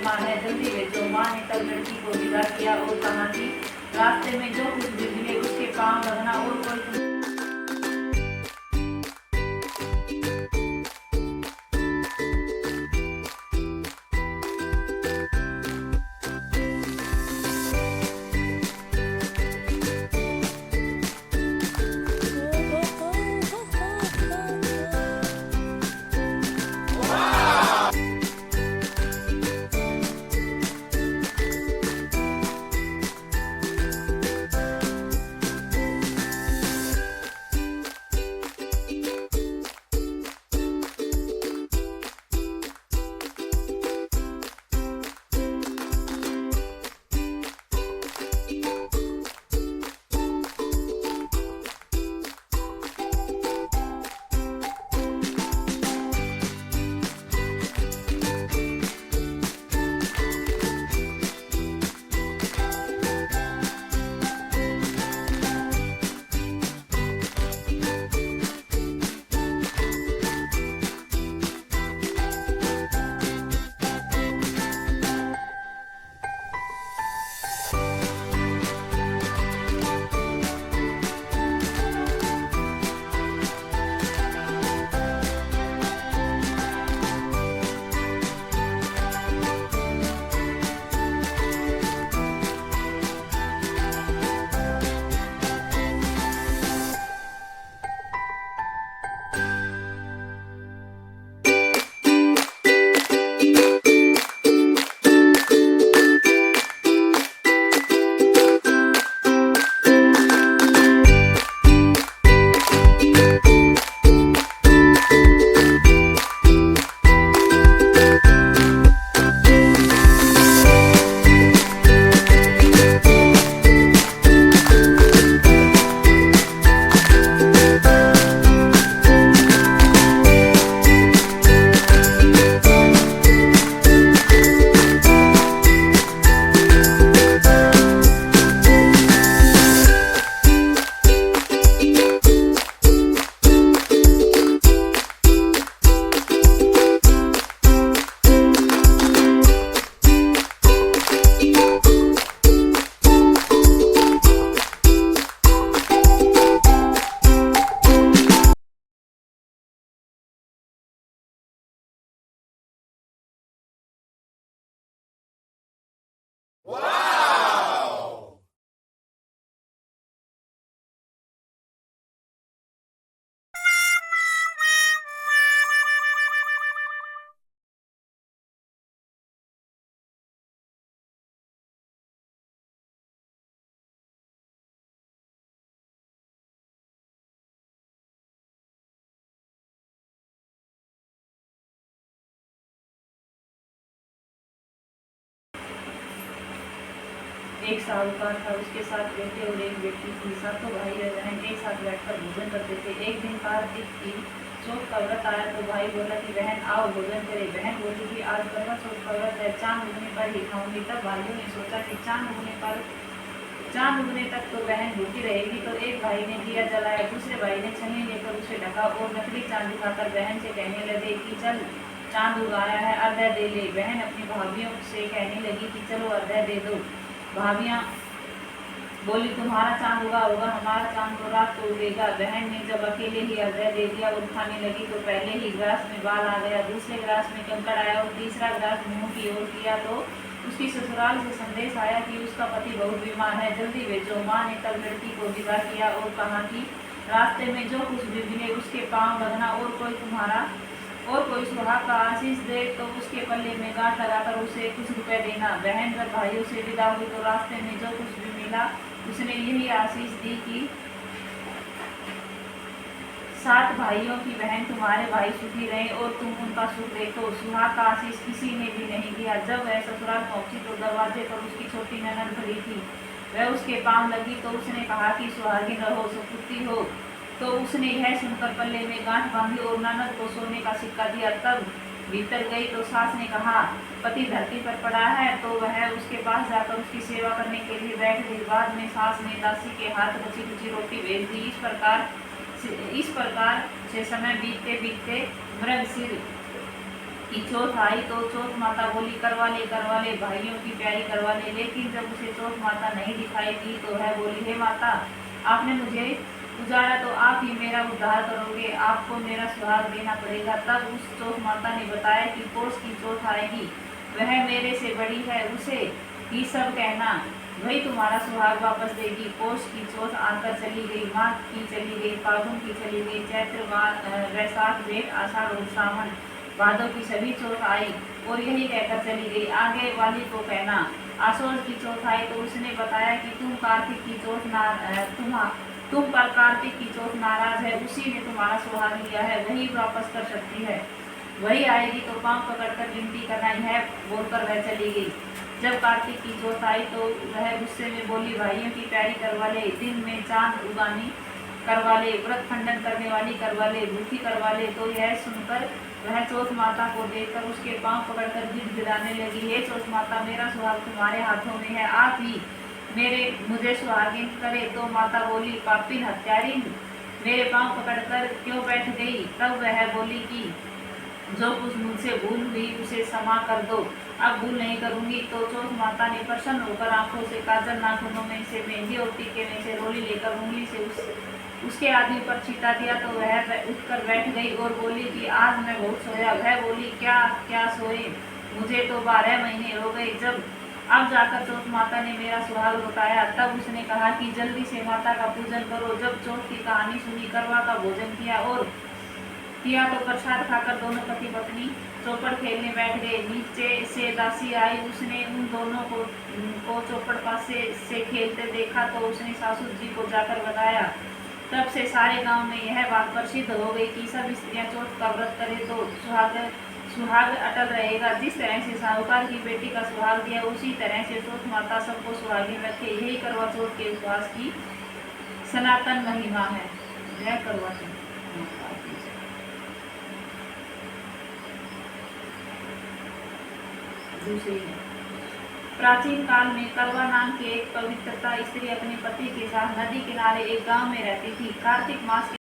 बीमार है, जल्दी भेजो। माँ ने तब लड़की को विदा किया और कहा कि रास्ते में जो कुछ भी मिले उसके पाँव लगना और कोई एक साहूकार था, उसके साथ बेटे और एक बेटी थी। सातों भाई और बहन एक साथ बैठकर भोजन करते थे। एक दिन कार्तिक की चौथ का व्रत आया तो भाई बोला कि बहन आओ भोजन करें। बहन बोली कि आज करवा चौथ का व्रत है, चांद उगने पर ही खाऊंगी। तब भाइयों ने सोचा कि चांद उगने तक तो बहन भूखी रहेगी, तो एक भाई ने दिया जलाया, दूसरे भाई ने छन्नी लेकर उसे ढका और नकली चांद दिखाकर बहन से कहने लगे कि चल चांद उगाया है, अर्घ्य दे ले। बहन अपनी भाभीयों से कहने लगी कि चलो अर्घ्य दे दो। भाभियाँ बोली तुम्हारा चांद उगा होगा, हमारा चांद तो रात को उगेगा। बहन ने जब अकेले ही अर्घ्य दे दिया और खाने लगी तो पहले ही ग्रास में बाल आ गया, दूसरे ग्रास में कंकड़ आया और तीसरा ग्रास मुंह की ओर किया तो उसकी ससुराल से संदेश आया कि उसका पति बहुत बीमार है, जल्दी भेजो। माँ ने तब लड़की को विदा किया और कहा कि रास्ते में जो कुछ भी मिले उसके पाँव लगना और कोई सुहाग का आशीष दे तो उसके पल्ले में गांठ लगाकर उसे कुछ रुपए देना। बहन जब भाइयों से विदा हुई तो रास्ते में जो कुछ भी मिला उसने यही आशीष दी कि 7 भाइयों की बहन तुम्हारे भाई सुखी रहे और तुम उनका सुख देखो। सुहाग का आशीष किसी ने भी नहीं दिया। जब वह ससुराल पहुंची तो दरवाजे पर उसकी छोटी ननद खड़ी थी। वह उसके पाँव लगी तो उसने कहा कि सुहागिन रहो, सुखी हो। तो उसने यह सुनकर पल्ले में गांठ बांधी और ननद को सोने का सिक्का दिया। तब भीतर गई तो सास ने कहा पति धरती पर पड़ा है, तो वह उसके पास जाकर उसकी सेवा करने के लिए बैठ गई। बाद में सास ने दासी के हाथ बची कुची रोटी भेज दी। इस प्रकार से समय बीतते बीतते कि चौथ आई तो चौथ माता बोली करवा ले भाइयों की प्यारी करवा ले। लेकिन जब उसे चौथ माता नहीं दिखाई दी तो वह बोली, हे माता, आपने मुझे उजाड़ा तो आप ही मेरा उद्धार करोगे, आपको मेरा सुहाग देना पड़ेगा। तब उस चौथ माता ने बताया कि पौष की चौथ आएगी, वह मेरे से बड़ी है, उसे ही सब कहना, वही तुम्हारा सुहाग वापस देगी। पौष की चौथ आकर चली गई, माघ की चली गई, फागुन की चली गई, चैत्र वैशाख जेठ आषाढ़ और सावन भादों की सभी चौथ आई और यही कहकर चली गई। आगे वाली को कहना, आषाढ़ की चौथ आई तो उसने बताया कि तुम पर कार्तिक की चौथ नाराज है, उसी ने तुम्हारा सुहाग लिया है, वही वापस कर सकती है, वही आएगी तो पांव पकड़कर विनती करना, यह बोलकर वह चली गई। जब कार्तिक की चौथ आई तो वह गुस्से में बोली, भाइयों की प्यारी करवा ले, दिन में चांद उगानी करवा ले, व्रत खंडन करने वाली करवा ले, भूखी करवा ले। तो यह सुनकर वह चौथ माता को देखकर उसके पांव पकड़कर गिड़गिड़ाने लगी, हे चौथ माता, मेरा सुहाग तुम्हारे हाथों में है, आप ही मुझे सुहागिन करे। तो माता बोली, पापी हत्यारिन, मेरे पांव पकड़कर क्यों बैठ गई। तब वह बोली कि जो कुछ मुझसे भूल हुई उसे क्षमा कर दो, अब भूल नहीं करूंगी। तो चौथ माता ने प्रसन्न होकर आंखों से काजल, नाखूनों में से मेहंदी और टीके में से रोली लेकर उंगली से उसके आदमी पर छीटा दिया तो वह उठकर बैठ गई और बोली कि आज मैं बहुत सोया। वह बोली, क्या क्या सोए, मुझे तो 12 महीने हो गए। जब अब जाकर चौथ माता ने मेरा सुहाग बताया, तब उसने कहा कि जल्दी से माता का पूजन करो। जब चौथ की कहानी सुनी, करवा का भोजन किया तो प्रसाद खाकर दोनों पति पत्नी चौपड़ खेलने बैठ गए। नीचे से दासी आई, उसने उन दोनों को चौपड़ पास से खेलते देखा तो उसने सासू जी को जाकर बताया। तब से सारे गांव में यह बात प्रसिद्ध हो गई कि सब स्त्रियां चौथ का व्रत करें तो सुहाग अटल रहेगा। जिस तरह से साहूकार की बेटी का सुहाग दिया, उसी तरह से चौथ माता सबको सुहागिन रखे। यही करवा चौथ के उपवास की सनातन महिमा है। जय करवा चौथ। दूसरी है, प्राचीन काल में करवा नाम की एक पवित्रता स्त्री अपने पति के साथ नदी किनारे एक गांव में रहती थी। कार्तिक मास